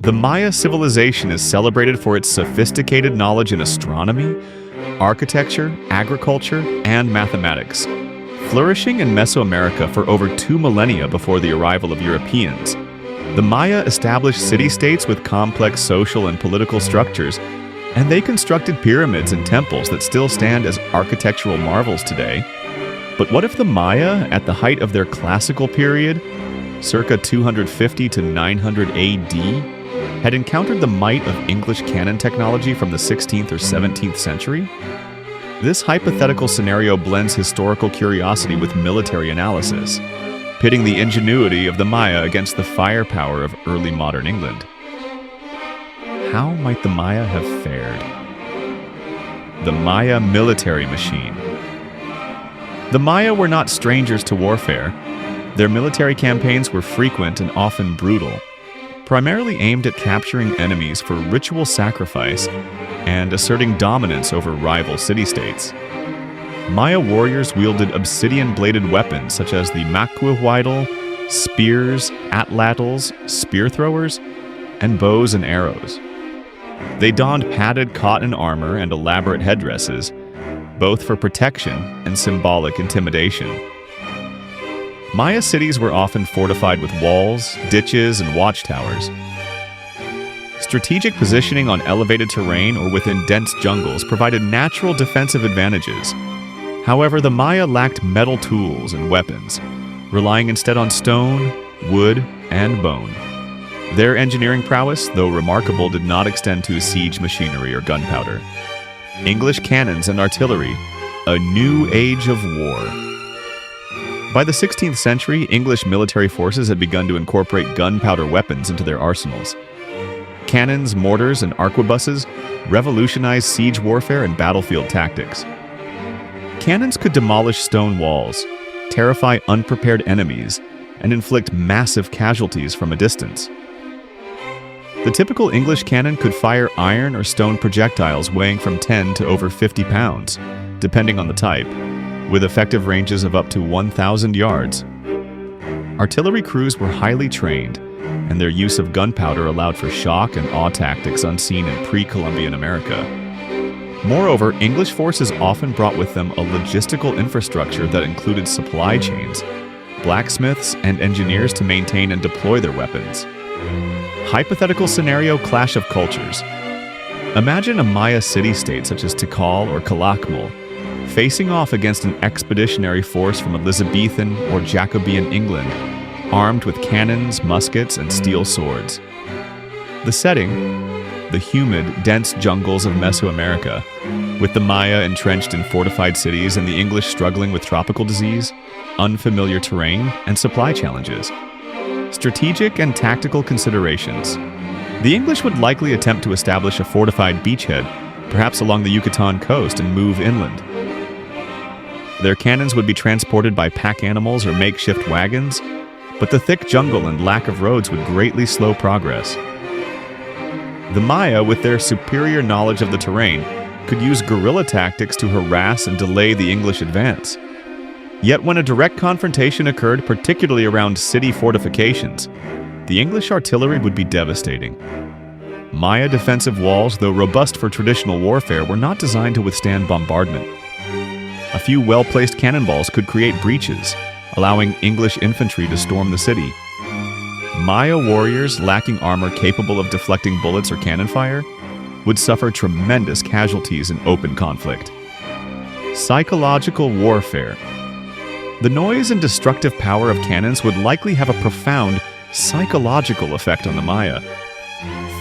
The Maya civilization is celebrated for its sophisticated knowledge in astronomy, architecture, agriculture, and mathematics, flourishing in Mesoamerica for over 2 millennia before the arrival of Europeans. The Maya established city-states with complex social and political structures, and they constructed pyramids and temples that still stand as architectural marvels today. But what if the Maya, at the height of their classical period, circa 250 to 900 AD, had encountered the might of English cannon technology from the 16th or 17th century? This hypothetical scenario blends historical curiosity with military analysis, pitting the ingenuity of the Maya against the firepower of early modern England. How might the Maya have fared? The Maya military machine. The Maya were not strangers to warfare. Their military campaigns were frequent and often brutal, primarily aimed at capturing enemies for ritual sacrifice and asserting dominance over rival city-states. Maya warriors wielded obsidian-bladed weapons such as the macuahuitl, spears, atlatls, spear throwers, and bows and arrows. They donned padded cotton armor and elaborate headdresses, both for protection and symbolic intimidation. Maya cities were often fortified with walls, ditches, and watchtowers. Strategic positioning on elevated terrain or within dense jungles provided natural defensive advantages. However, the Maya lacked metal tools and weapons, relying instead on stone, wood, and bone. Their engineering prowess, though remarkable, did not extend to siege machinery or gunpowder. English cannons and artillery, a new age of war. By the 16th century, English military forces had begun to incorporate gunpowder weapons into their arsenals. Cannons, mortars, and arquebuses revolutionized siege warfare and battlefield tactics. Cannons could demolish stone walls, terrify unprepared enemies, and inflict massive casualties from a distance. The typical English cannon could fire iron or stone projectiles weighing from 10 to over 50 pounds, depending on the type, with effective ranges of up to 1,000 yards. Artillery crews were highly trained, and their use of gunpowder allowed for shock and awe tactics unseen in pre-Columbian America. Moreover, English forces often brought with them a logistical infrastructure that included supply chains, blacksmiths, and engineers to maintain and deploy their weapons. Hypothetical scenario clash of cultures. Imagine a Maya city-state such as Tikal or Calakmul facing off against an expeditionary force from Elizabethan or Jacobean England, armed with cannons, muskets, and steel swords. The setting: the humid, dense jungles of Mesoamerica, with the Maya entrenched in fortified cities and the English struggling with tropical disease, unfamiliar terrain, and supply challenges. Strategic and tactical considerations. The English would likely attempt to establish a fortified beachhead, perhaps along the Yucatan coast, and move inland. Their cannons would be transported by pack animals or makeshift wagons, but the thick jungle and lack of roads would greatly slow progress. The Maya, with their superior knowledge of the terrain, could use guerrilla tactics to harass and delay the English advance. Yet when a direct confrontation occurred, particularly around city fortifications, the English artillery would be devastating. Maya defensive walls, though robust for traditional warfare, were not designed to withstand bombardment. A few well-placed cannonballs could create breaches, allowing English infantry to storm the city. Maya warriors, lacking armor capable of deflecting bullets or cannon fire, would suffer tremendous casualties in open conflict. Psychological warfare. The noise and destructive power of cannons would likely have a profound psychological effect on the Maya.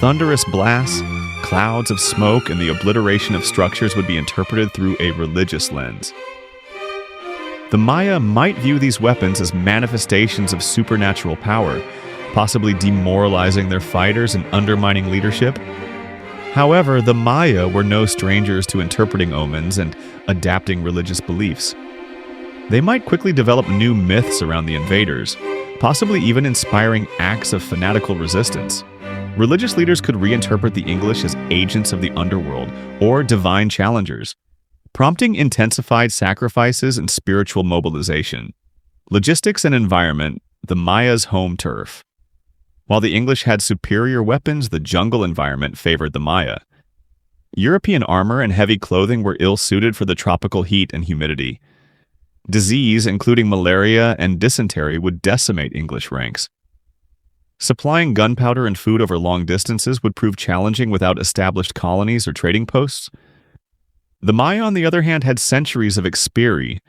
Thunderous blasts, clouds of smoke, and the obliteration of structures would be interpreted through a religious lens. The Maya might view these weapons as manifestations of supernatural power, possibly demoralizing their fighters and undermining leadership. However, the Maya were no strangers to interpreting omens and adapting religious beliefs. They might quickly develop new myths around the invaders, possibly even inspiring acts of fanatical resistance. Religious leaders could reinterpret the English as agents of the underworld or divine challengers, prompting intensified sacrifices and spiritual mobilization. Logistics and environment, the Maya's home turf. While the English had superior weapons, the jungle environment favored the Maya. European armor and heavy clothing were ill-suited for the tropical heat and humidity. Disease, including malaria and dysentery, would decimate English ranks. Supplying gunpowder and food over long distances would prove challenging without established colonies or trading posts. The Maya, on the other hand, had centuries of experience,